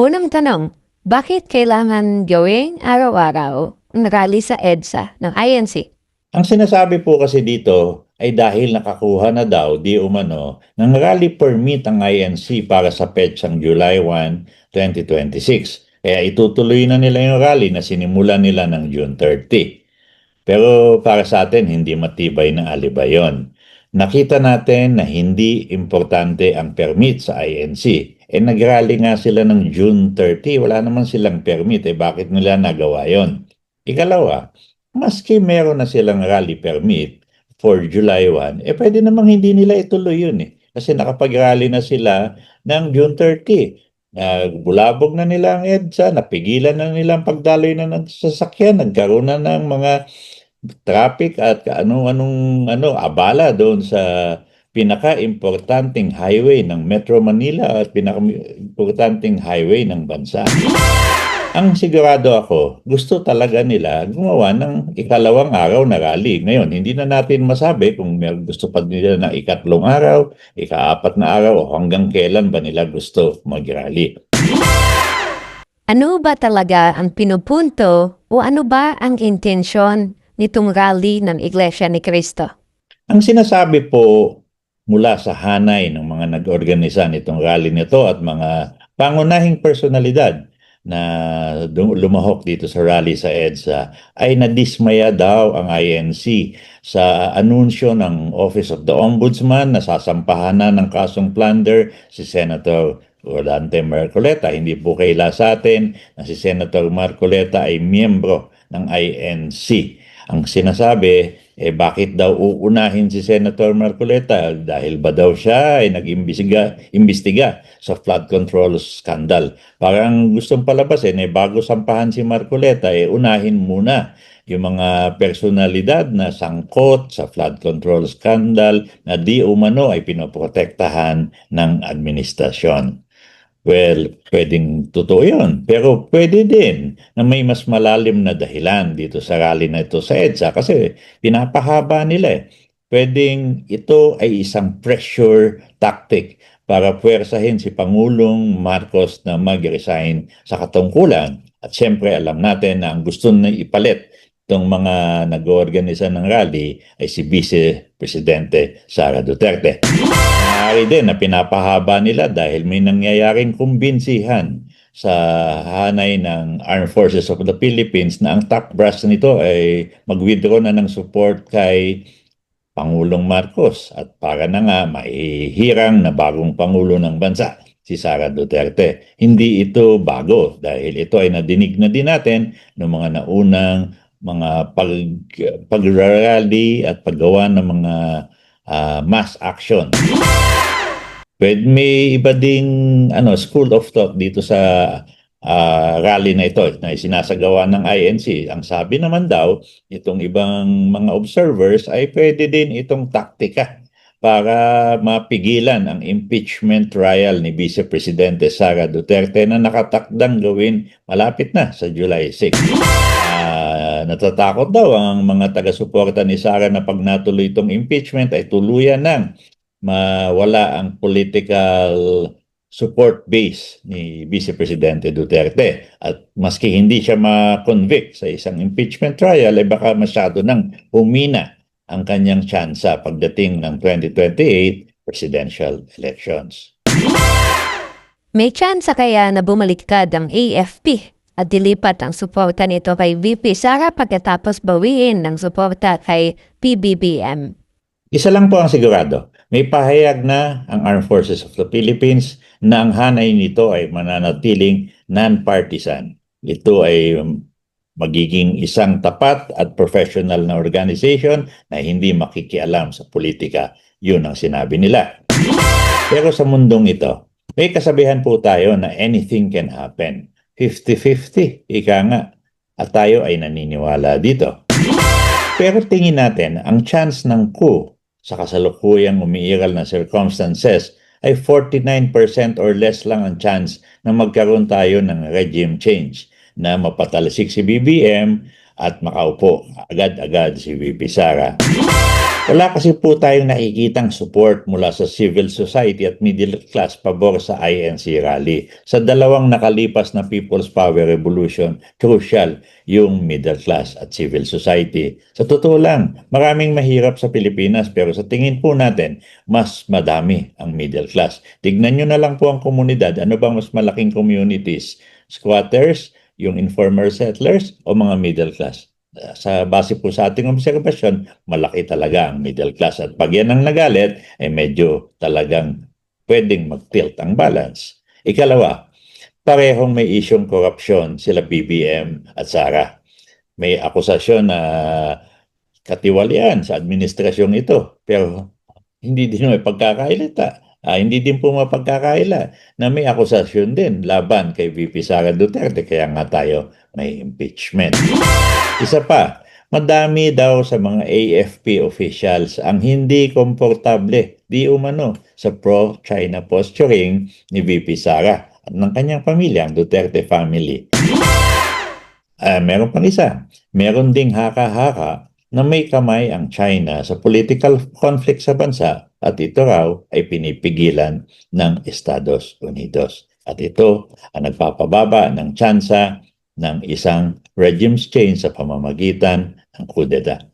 Unang tanong, bakit kailangan gawing araw-araw ang rally sa EDSA ng INC? Ang sinasabi po kasi dito ay dahil nakakuha na daw di umano ng rally permit ang INC para sa petsang July 1, 2026. Kaya itutuloy na nila yung rally na sinimulan nila ng June 30. Pero para sa atin, hindi matibay na alibay yon. Nakita natin na hindi importante ang permit sa INC. Nag-rally nga sila ng June 30. Wala naman silang permit. Bakit nila nagawa yon? Ikalawa, maski meron na silang rally permit for July 1, pwede namang hindi nila ituloy yun Kasi nakapag-rally na sila ng June 30. Bulabog na nila ang EDSA, napigilan na nila ang pagdaloy na ng sasakyan, nagkaroon na ng mga traffic at anong abala doon sa pinaka-importanting highway ng Metro Manila at pinaka-importanting highway ng bansa. Ang sigurado ako, gusto talaga nila gumawa ng ikalawang araw na rally. Ngayon, hindi na natin masabi kung may gusto pa nila ng ikatlong araw, ikaapat na araw, o hanggang kailan ba nila gusto mag-rally. Ano ba talaga ang pinupunto o ano ba ang intensyon nitong rally ng Iglesia ni Cristo? Ang sinasabi po mula sa hanay ng mga nag-organisa nitong rally nito at mga pangunahing personalidad na lumahok dito sa rally sa EDSA ay nadismaya daw ang INC sa anunsyo ng Office of the Ombudsman na sasampahan na ng kasong plunder si Senator Rodante Marcoleta. Hindi po kaila sa atin na si Senator Marcoleta ay miyembro ng INC. Ang sinasabi, bakit daw uunahin si Senator Marcoleta? Dahil ba daw siya ay nag-imbestiga sa flood control scandal? Parang gustong palabasin, bago sampahan si Marcoleta, unahin muna yung mga personalidad na sangkot sa flood control scandal na di umano ay pinoprotektahan ng administrasyon. Well, pwedeng totoo yun. Pero pwede din na may mas malalim na dahilan dito sa rally na ito sa EDSA kasi pinapahaba nila Pwedeng ito ay isang pressure tactic para puwersahin si Pangulong Marcos na mag-resign sa katungkulan. At siyempre alam natin na ang gusto na ipalit itong mga nag-oorganisa ng rally ay si Vice Presidente Sara Duterte. Maaari din na pinapahaba nila dahil may nangyayaring kumbinsihan sa hanay ng Armed Forces of the Philippines na ang top brass nito ay mag-withdraw na ng support kay Pangulong Marcos at para na nga maihirang na bagong Pangulo ng bansa, si Sara Duterte. Hindi ito bago dahil ito ay nadinig na din natin ng mga naunang mga pag-rally at paggawa ng mga mass action. Pwede may iba ding school of thought dito sa rally na ito na sinasagawa ng INC. Ang sabi naman daw, itong ibang mga observers ay pwede din itong taktika para mapigilan ang impeachment trial ni Vice Presidente Sara Duterte na nakatakdang gawin malapit na sa July 6. Natatakot daw ang mga taga-suporta ni Sara na pag natuloy itong impeachment ay tuluyan nang mawala ang political support base ni Vice Presidente Duterte. At maski hindi siya ma-convict sa isang impeachment trial, ay baka masyado nang humina ang kanyang tsansa pagdating ng 2028 presidential elections. May tsansa kaya na bumaliktad ang AFP at dilipat ang suporta nito kay VP Sara pagkatapos bawiin ng suporta kay PBBM? Isa lang po ang sigurado. May pahayag na ang Armed Forces of the Philippines na ang hanay nito ay mananatiling non-partisan. Ito ay magiging isang tapat at professional na organization na hindi makikialam sa politika. Yun ang sinabi nila. Pero sa mundong ito, may kasabihan po tayo na anything can happen. 50-50, ika nga. At tayo ay naniniwala dito. Pero tingin natin, ang chance ng coup sa kasalukuyang umiiral na circumstances ay 49% or less lang ang chance na magkaroon tayo ng regime change na mapatalsik si BBM at makaupo agad-agad si VP Sara. Wala kasi po tayong nakikitang support mula sa civil society at middle class pabor sa INC rally. Sa dalawang nakalipas na People's Power Revolution, crucial yung middle class at civil society. Sa totoo lang, maraming mahirap sa Pilipinas pero sa tingin po natin, mas madami ang middle class. Tignan nyo na lang po ang komunidad, ano bang mas malaking communities? Squatters, yung informal settlers o mga middle class? Sa base po sa ating obserbasyon, malaki talaga ang middle class. At pag yan ang nagalit, ay medyo talagang pwedeng mag-tilt ang balance. Ikalawa, parehong may isyong korupsyon sila BBM at Sara. May akusasyon na katiwalian sa administrasyong ito. Pero hindi din may pagkakailita. Hindi din po mapagkakaila na may akusasyon din laban kay VP Sara Duterte. Kaya nga tayo may impeachment. Isa pa, madami daw sa mga AFP officials ang hindi komportable di umano sa pro-China posturing ni VP Sara at ng kanyang pamilya, ang Duterte family. Meron pang isa, meron ding haka-haka na may kamay ang China sa political conflict sa bansa at ito raw ay pinipigilan ng Estados Unidos. At ito ang nagpapababa ng tsansa ng isang regime change sa pamamagitan ng kudeta.